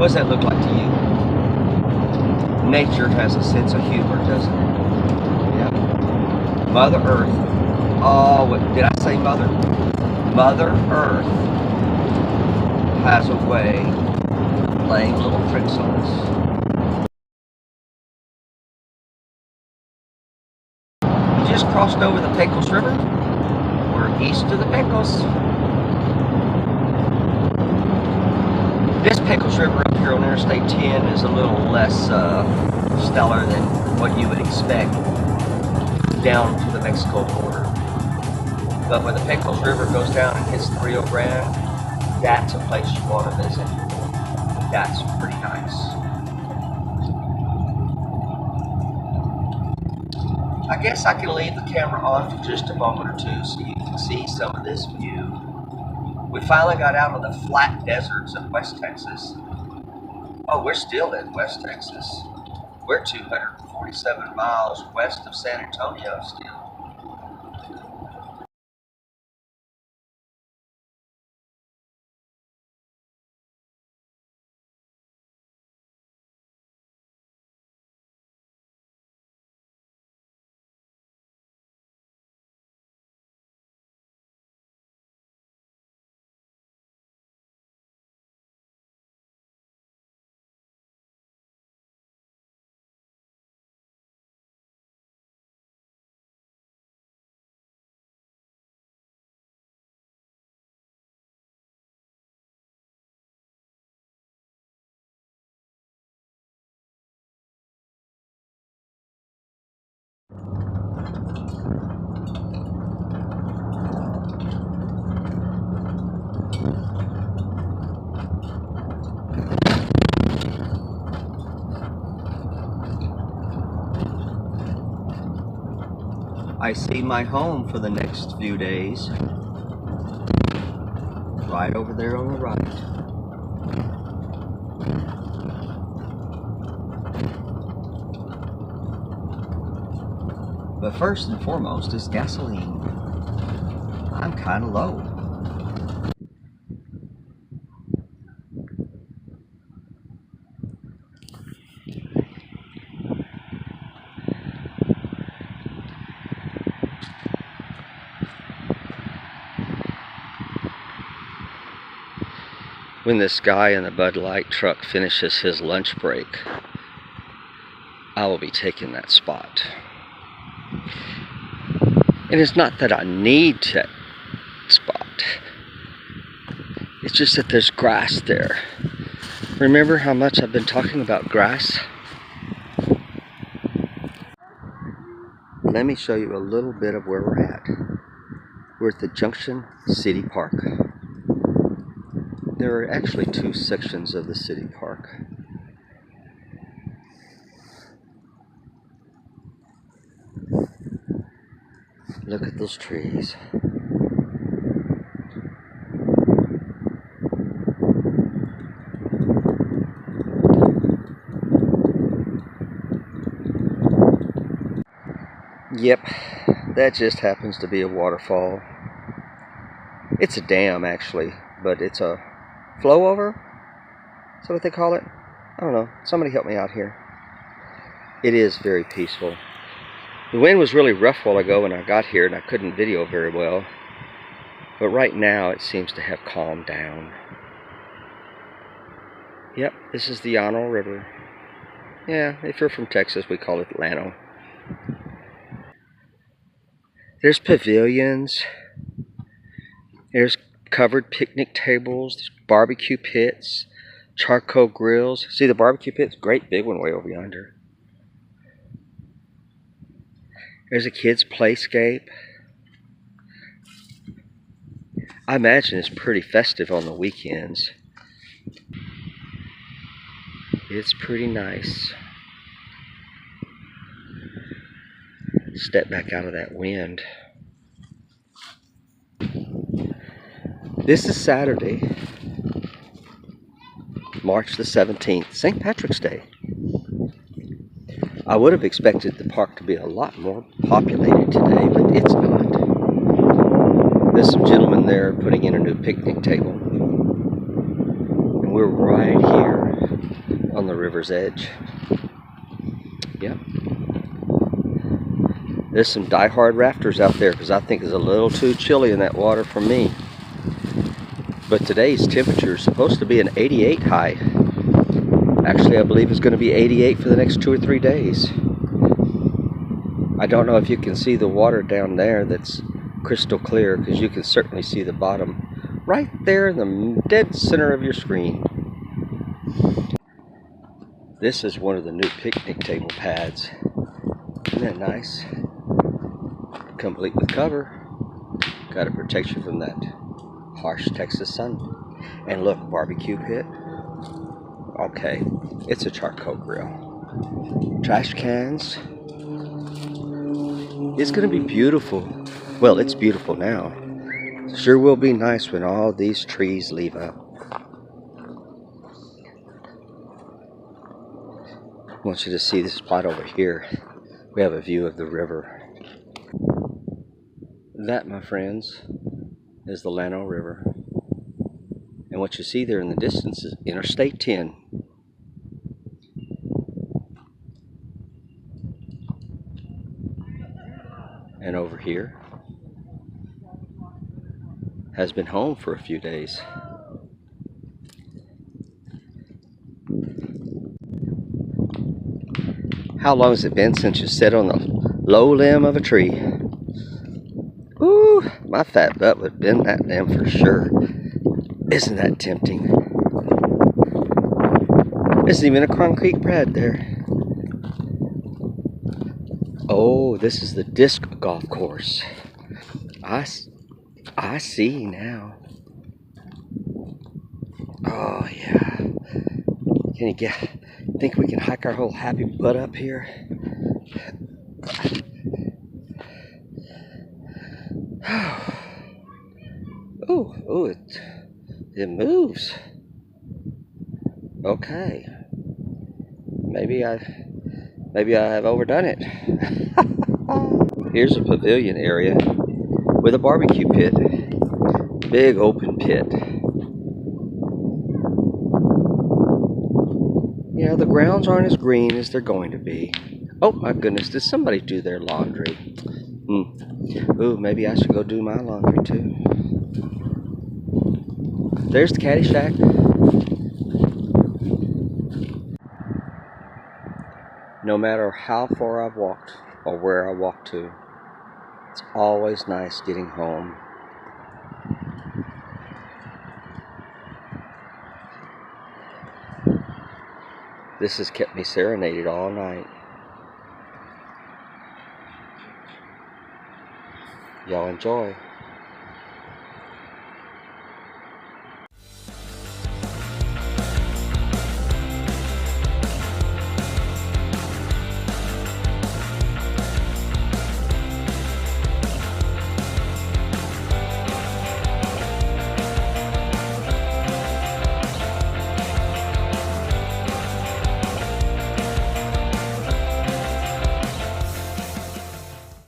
What does that look like to you? Nature has a sense of humor, doesn't it? Yeah. Mother Earth. Oh, did I say Mother? Mother Earth has a way of playing little tricks on us. You just crossed over the Pecos River. We're east of the Pecos. This Pecos River up here on Interstate 10 is a little less stellar than what you would expect down to the Mexico border. But when the Pecos River goes down and hits the Rio Grande, that's a place you want to visit. That's pretty nice. I guess I can leave the camera on for just a moment or two so you can see some of this view. We finally got out of the flat deserts of West Texas. Oh, we're still in West Texas. We're 247 miles west of San Antonio still. I see my home for the next few days. Right over there on the right. But first and foremost is gasoline. I'm kind of low. When this guy in the Bud Light truck finishes his lunch break, I will be taking that spot. And it's not that I need that spot. It's just that there's grass there. Remember how much I've been talking about grass? Let me show you a little bit of where we're at. We're at the Junction City Park. There are actually two sections of the city park. Look at those trees. Yep, that just happens to be a waterfall. It's a dam actually, but it's a flow over? Is that what they call it? I don't know. Somebody help me out here. It is very peaceful. The wind was really rough while ago when I got here and I couldn't video very well. But right now it seems to have calmed down. Yep, this is the Llano River. Yeah, if you're from Texas, we call it Llano. There's pavilions. There's covered picnic tables, there's barbecue pits, charcoal grills. See the barbecue pits? Great big one way over yonder. There's a kid's playscape. I imagine it's pretty festive on the weekends. It's pretty nice. Step back out of that wind. This is Saturday, March the 17th, St. Patrick's Day. I would have expected the park to be a lot more populated today, but it's not. There's some gentlemen there putting in a new picnic table. And we're right here on the river's edge. Yep. There's some die-hard rafters out there because I think it's a little too chilly in that water for me. But today's temperature is supposed to be an 88 high. Actually, I believe it's going to be 88 for the next 2 or 3 days. I don't know if you can see the water down there that's crystal clear, because you can certainly see the bottom right there in the dead center of your screen. This is one of the new picnic table pads. Isn't that nice? Complete with cover. Got to protect you from that harsh Texas sun. And look, barbecue pit. Okay, it's a charcoal grill. Trash cans. It's going to be beautiful. Well, it's beautiful now. Sure will be nice when all these trees leave up. I want you to see this spot over here. We have a view of the river. That, my friends, is the Llano River. And what you see there in the distance is Interstate 10. And over here has been home for a few days. How long has it been since you sat on the low limb of a tree? Ooh, my fat butt would bend that limb for sure. Isn't that tempting? There's even a concrete pad there. Oh, this is the disc golf course. I see now. Oh yeah. Can you think we can hike our whole happy butt up here? Oh, it moves. Okay. Maybe I have overdone it. Here's a pavilion area with a barbecue pit. Big open pit. Yeah, the grounds aren't as green as they're going to be. Oh my goodness, did somebody do their laundry? Ooh, maybe I should go do my laundry too. There's the caddy shack. No matter how far I've walked or where I walk to, it's always nice getting home. This has kept me serenaded all night. Y'all enjoy.